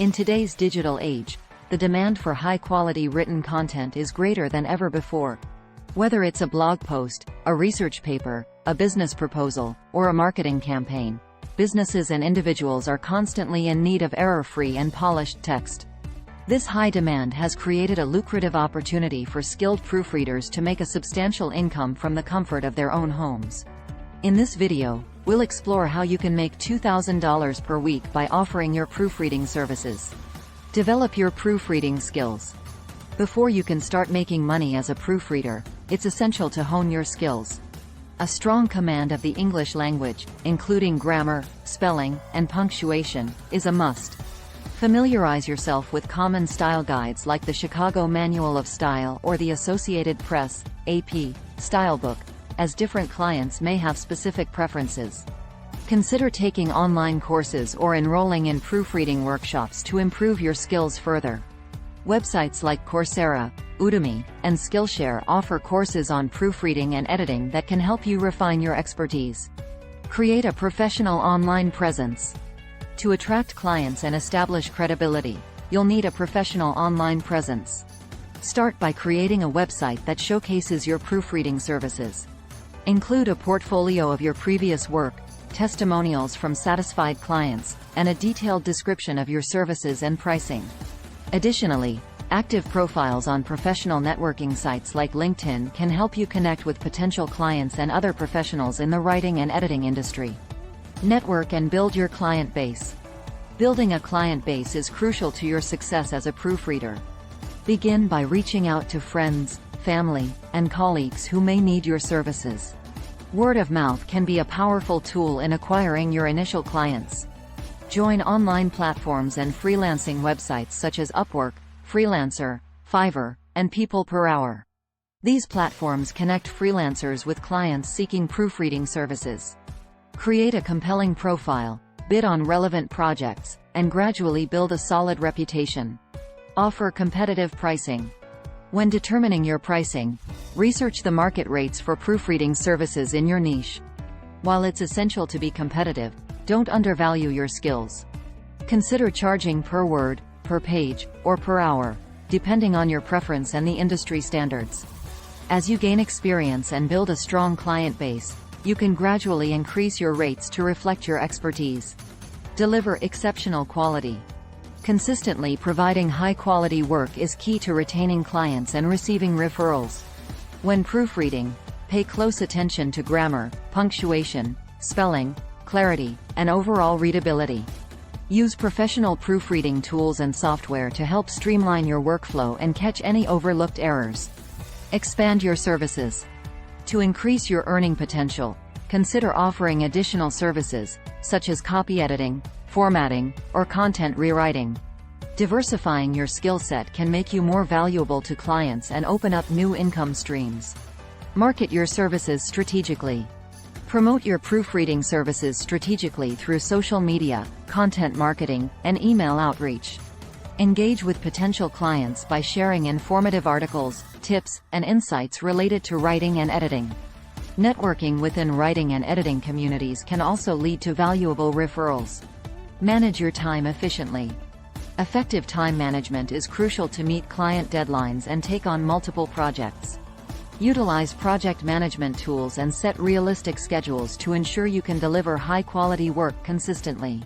In today's digital age, the demand for high-quality written content is greater than ever before. Whether it's a blog post, a research paper, a business proposal, or a marketing campaign, businesses and individuals are constantly in need of error-free and polished text. This high demand has created a lucrative opportunity for skilled proofreaders to make a substantial income from the comfort of their own homes. In this video, we'll explore how you can make $2,000 per week by offering your proofreading services. Develop your proofreading skills. Before you can start making money as a proofreader, it's essential to hone your skills. A strong command of the English language, including grammar, spelling, and punctuation, is a must. Familiarize yourself with common style guides like the Chicago Manual of Style or the Associated Press, AP, Style Book, as different clients may have specific preferences. Consider taking online courses or enrolling in proofreading workshops to improve your skills further. Websites like Coursera, Udemy, and Skillshare offer courses on proofreading and editing that can help you refine your expertise. Create a professional online presence. To attract clients and establish credibility, you'll need a professional online presence. Start by creating a website that showcases your proofreading services. Include a portfolio of your previous work, testimonials from satisfied clients, and a detailed description of your services and pricing. Additionally, active profiles on professional networking sites like LinkedIn can help you connect with potential clients and other professionals in the writing and editing industry. Network and build your client base. Building a client base is crucial to your success as a proofreader. Begin by reaching out to friends, family, and colleagues who may need your services. Word of mouth can be a powerful tool in acquiring your initial clients. Join online platforms and freelancing websites such as Upwork, Freelancer, Fiverr, and People Per Hour. These platforms connect freelancers with clients seeking proofreading services. Create a compelling profile, bid on relevant projects, and gradually build a solid reputation. Offer competitive pricing. When determining your pricing, research the market rates for proofreading services in your niche. While it's essential to be competitive, don't undervalue your skills. Consider charging per word, per page, or per hour, depending on your preference and the industry standards. As you gain experience and build a strong client base, you can gradually increase your rates to reflect your expertise. Deliver exceptional quality. Consistently providing high-quality work is key to retaining clients and receiving referrals. When proofreading, pay close attention to grammar, punctuation, spelling, clarity, and overall readability. Use professional proofreading tools and software to help streamline your workflow and catch any overlooked errors. Expand your services. To increase your earning potential, consider offering additional services, such as copy editing, formatting, or content rewriting. Diversifying your skill set can make you more valuable to clients and open up new income streams. Market your services strategically. Promote your proofreading services strategically through social media, content marketing, and email outreach. Engage with potential clients by sharing informative articles, tips, and insights related to writing and editing. Networking within writing and editing communities can also lead to valuable referrals. Manage your time efficiently. Effective time management is crucial to meet client deadlines and take on multiple projects. Utilize project management tools and set realistic schedules to ensure you can deliver high-quality work consistently.